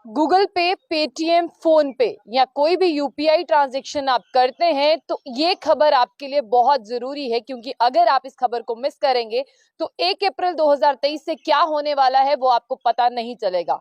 Google पे, Paytm, phone पे या कोई भी यूपीआई ट्रांजैक्शन आप करते हैं तो ये खबर आपके लिए बहुत जरूरी है, क्योंकि अगर आप इस खबर को मिस करेंगे तो 1 अप्रैल 2023 से क्या होने वाला है वो आपको पता नहीं चलेगा।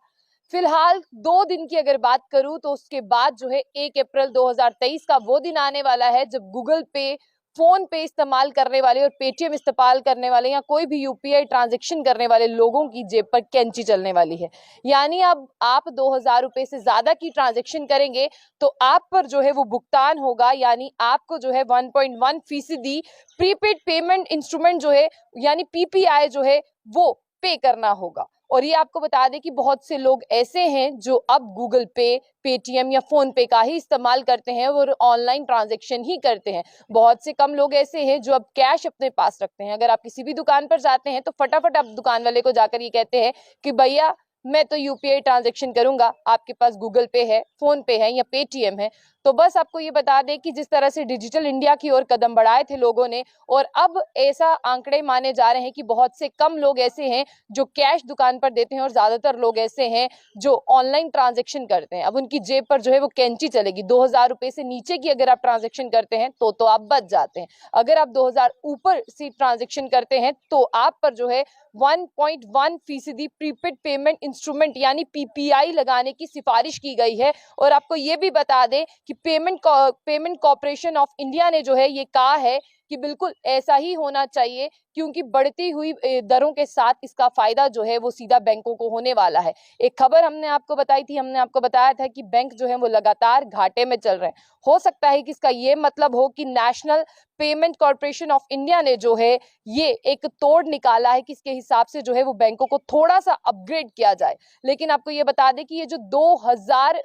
फिलहाल 2 दिन की अगर बात करूं तो उसके बाद जो है 1 अप्रैल 2023 का वो दिन आने वाला है जब गूगल पे, फोन पे इस्तेमाल करने वाले और पेटीएम इस्तेमाल करने वाले या कोई भी यूपीआई ट्रांजैक्शन करने वाले लोगों की जेब पर कैंची चलने वाली है। यानी अब आप 2,000 रुपए से ज्यादा की ट्रांजैक्शन करेंगे तो आप पर जो है वो भुगतान होगा, यानी आपको जो है 1.1% प्रीपेड पेमेंट इंस्ट्रूमेंट जो है यानी पीपीआई जो है वो पे करना होगा। और ये आपको बता दें कि बहुत से लोग ऐसे हैं जो अब गूगल पे, पेटीएम या फोन पे का ही इस्तेमाल करते हैं और ऑनलाइन ट्रांजैक्शन ही करते हैं। बहुत से कम लोग ऐसे हैं जो अब कैश अपने पास रखते हैं। अगर आप किसी भी दुकान पर जाते हैं तो फटाफट आप दुकान वाले को जाकर ये कहते हैं कि भैया मैं तो यूपीआई ट्रांजैक्शन करूंगा, आपके पास गूगल पे है, फोन पे है या पेटीएम है। तो बस आपको ये बता दें कि जिस तरह से डिजिटल इंडिया की ओर कदम बढ़ाए थे लोगों ने, और अब ऐसा आंकड़े माने जा रहे हैं कि बहुत से कम लोग ऐसे हैं जो कैश दुकान पर देते हैं और ज्यादातर लोग ऐसे हैं जो ऑनलाइन ट्रांजैक्शन करते हैं। अब उनकी जेब पर जो है वो कैंची चलेगी। 2,000 रुपए से नीचे की अगर आप ट्रांजैक्शन करते हैं तो आप बच जाते हैं। अगर आप 2,000 ऊपर से ट्रांजैक्शन करते हैं तो आप पर जो है 1.1% प्रीपेड पेमेंट इंस्ट्रूमेंट यानी पीपीआई लगाने की सिफारिश की गई है। और आपको ये भी बता दें कि पेमेंट कॉर्पोरेशन ऑफ इंडिया ने जो है ये कहा है कि बिल्कुल ऐसा ही होना चाहिए, क्योंकि बढ़ती हुई दरों के साथ इसका फायदा जो है वो सीधा बैंकों को होने वाला है। एक खबर हमने आपको बताई थी, हमने आपको बताया था कि बैंक जो है वो लगातार घाटे में चल रहे हैं। हो सकता है कि इसका ये मतलब हो कि national payment corporation of India ने जो है ये एक तोड़ निकाला है कि इसके हिसाब से जो है वो बैंकों को थोड़ा सा अपग्रेड किया जाए। लेकिन आपको ये बता दें कि ये जो 2,000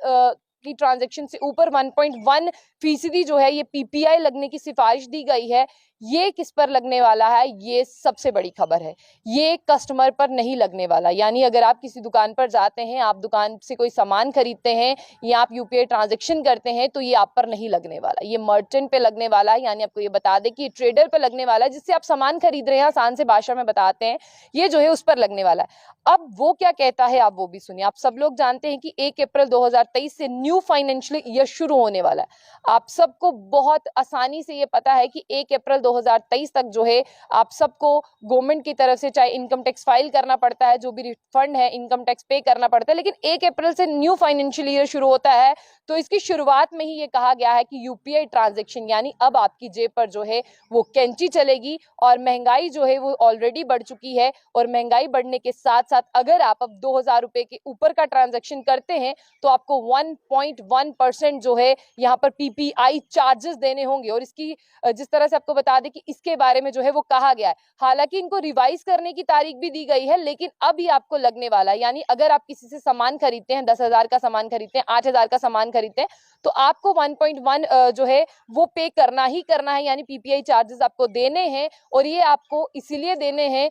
की ट्रांजैक्शन से ऊपर 1.1% जो है ये पीपीआई लगने की सिफारिश दी गई है, ये किस पर लगने वाला है, ये सबसे बड़ी खबर है। ये कस्टमर पर नहीं लगने वाला। यानी अगर आप किसी दुकान पर जाते हैं, आप दुकान से कोई सामान खरीदते हैं या आप यूपीआई ट्रांजैक्शन करते हैं तो ये आप पर नहीं लगने वाला, ये मर्चेंट पे लगने वाला है। यानी आपको ये बता दें कि ये ट्रेडर पे लगने वाला है, जिससे आप सामान खरीद रहे हैं, आसान से भाषा में बताते हैं, ये जो है उस पर लगने वाला है। अब वो क्या कहता है आप वो भी सुनिए। आप सब लोग जानते हैं कि 1 अप्रैल 2023 से न्यू फाइनेंशियल ईयर शुरू होने वाला है। आप सबको बहुत आसानी से ये पता है कि 1 अप्रैल 2023 तक जो है आप सबको गवर्नमेंट की तरफ से चाहे इनकम टैक्स फाइल करना पड़ता है, जो भी रिफंड है इनकम टैक्स पे करना पड़ता है। लेकिन 1 अप्रैल से न्यू फाइनेंशियल ईयर शुरू होता है तो इसकी शुरुआत में ही ये कहा गया है कि यूपीआई ट्रांजैक्शन यानी अब आपकी जेब पर जो है वो कैंची चलेगी। और महंगाई जो है वो ऑलरेडी बढ़ चुकी है, और महंगाई बढ़ने के साथ साथ अगर आप अब 2,000 रुपए के ऊपर का ट्रांजैक्शन करते हैं तो आपको 1.1% जो है यहाँ पर पीपीआई चार्जेस देने होंगे। और इसकी जिस तरह से आपको बता दें कि इसके बारे में जो है वो कहा गया है, हालांकि इनको रिवाइज करने की तारीख भी दी गई है, लेकिन अब ये आपको लगने वाला है। यानी अगर आप किसी से सामान खरीदते हैं, 10,000 का सामान खरीदते हैं, 8,000 का सामान खरीदते हैं, तो आपको 1.1 जो है वो पे करना ही करना है, यानी पीपीआई चार्जेस आपको देने हैं। और ये आपको इसीलिए देने हैं।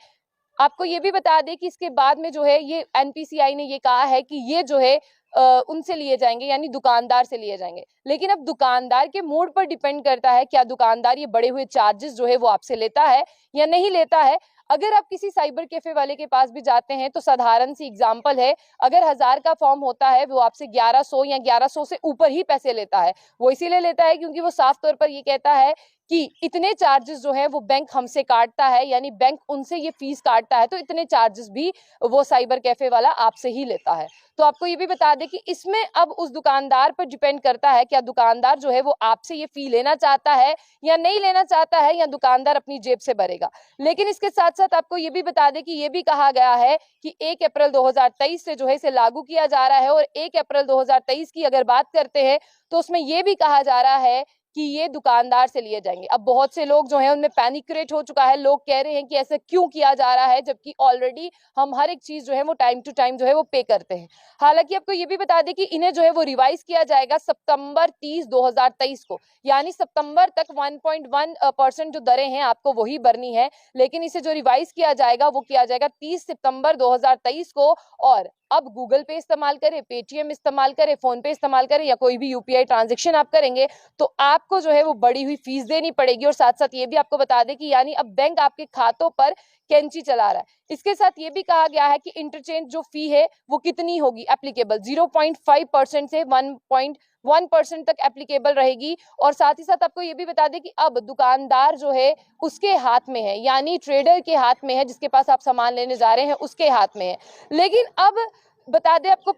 आपको ये भी बता दें कि इसके बाद में जो है ये एनपीसीआई ने ये कहा है कि ये जो है उनसे लिए जाएंगे, यानी दुकानदार से लिए जाएंगे। लेकिन अब दुकानदार के मूड पर डिपेंड करता है, क्या दुकानदार ये बढ़े हुए चार्जेस जो है वो आपसे लेता है या नहीं लेता है। अगर आप किसी साइबर कैफे वाले के पास भी जाते हैं तो साधारण सी एग्जांपल है, अगर 1,000 का फॉर्म होता है वो आपसे 1,100 या 1,100 से ऊपर ही पैसे लेता है। वो इसीलिए लेता है क्योंकि वो साफ तौर पर ये कहता है कि इतने चार्जेस जो है वो बैंक हमसे काटता है, यानी बैंक उनसे ये फीस काटता है, तो इतने चार्जेस भी वो साइबर कैफे वाला आपसे ही लेता है। तो आपको ये भी बता दें कि इसमें अब उस दुकानदार पर डिपेंड करता है, क्या दुकानदार जो है वो आपसे ये फी लेना चाहता है या नहीं लेना चाहता है, या दुकानदार अपनी जेब से भरेगा। लेकिन इसके साथ साथ आपको ये भी बता दें कि ये भी कहा गया है कि 1 अप्रैल 2023 से जो है इसे लागू किया जा रहा है। और 1 अप्रैल 2023 की अगर बात करते हैं तो उसमें ये भी कहा जा रहा है कि ये दुकानदार से लिए जाएंगे। अब बहुत से लोग जो हैं उनमें पैनिक क्रिएट हो चुका है, लोग कह रहे हैं कि ऐसा क्यों किया जा रहा है जबकि ऑलरेडी हम हर एक चीज जो है वो टाइम टू टाइम जो है वो पे करते हैं। हालांकि आपको ये भी बता दें कि इन्हें जो है वो रिवाइज किया जाएगा सितंबर 30 2023 को, यानी सितंबर तक 1.1% जो दरें हैं आपको वही भरनी है। लेकिन इसे जो रिवाइज किया जाएगा वो किया जाएगा 30 सितंबर 2023 को। और अब गूगल पे इस्तेमाल करें, पेटीएम इस्तेमाल करें, फोन पे इस्तेमाल करें या कोई भी यूपीआई ट्रांजैक्शन आप करेंगे तो आपको जो है वो बढ़ी हुई फीस देनी पड़ेगी। और साथ साथ ये भी आपको बता दें कि यानी अब बैंक आपके खातों पर कैंची चला रहा है। इसके साथ ये भी कहा गया है कि इंटरचेंज जो फी है वो कितनी होगी एप्लीकेबल, 0.5% से 1.1% तक एप्लीकेबल रहेगी। और साथ ही साथ आपको ये भी बता दें कि अब दुकानदार जो है उसके हाथ में है, यानी ट्रेडर के हाथ में है, जिसके पास आप सामान लेने जा रहे हैं उसके हाथ में है। लेकिन अब बता दें आपको,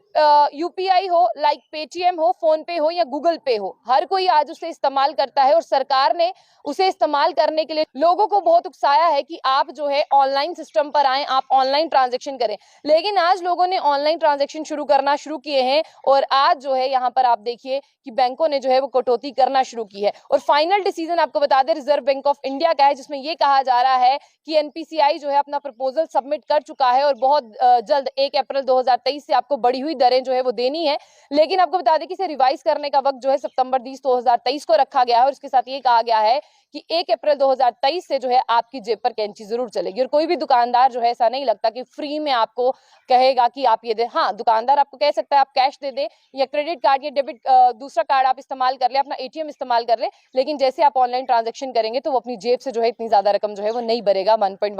यूपीआई हो, लाइक पेटीएम हो, फोन पे हो या गूगल पे हो, हर कोई आज उसे इस्तेमाल करता है और सरकार ने उसे इस्तेमाल करने के लिए लोगों को बहुत उकसाया है कि आप जो है ऑनलाइन सिस्टम पर आएं, आप ऑनलाइन ट्रांजैक्शन करें। लेकिन आज लोगों ने ऑनलाइन ट्रांजैक्शन शुरू करना शुरू किए हैं और आज जो है यहाँ पर आप देखिए कि बैंकों ने जो है वो कटौती करना शुरू की है। और फाइनल डिसीजन आपको बता दें रिजर्व बैंक ऑफ इंडिया का है, जिसमें ये कहा जा रहा है कि एनपीसीआई जो है अपना प्रपोजल सबमिट कर चुका है और बहुत जल्द 1 अप्रैल 2023 से आपको बढ़ी हुई दरें जो है वो देनी है। लेकिन आपको बता दें कि इसे रिवाइज करने का वक्त जो है सितंबर 20 2023 को रखा गया है और इसके साथ ये कहा गया है कि 1 अप्रैल 2023 से जो है आपकी जेब पर कैंची जरूर चलेगी। और कोई भी दुकानदार जो है ऐसा नहीं लगता कि फ्री में आपको कहेगा कि आप ये दे। हाँ, दुकानदार आपको कह सकता है आप कैश दे दे या क्रेडिट कार्ड या डेबिट दूसरा कार्ड आप इस्तेमाल कर ले, अपना एटीएम इस्तेमाल कर ले, लेकिन जैसे आप ऑनलाइन ट्रांजैक्शन करेंगे तो वो अपनी जेब से जो है इतनी ज्यादा रकम जो है वो नहीं भरेगा। 1.1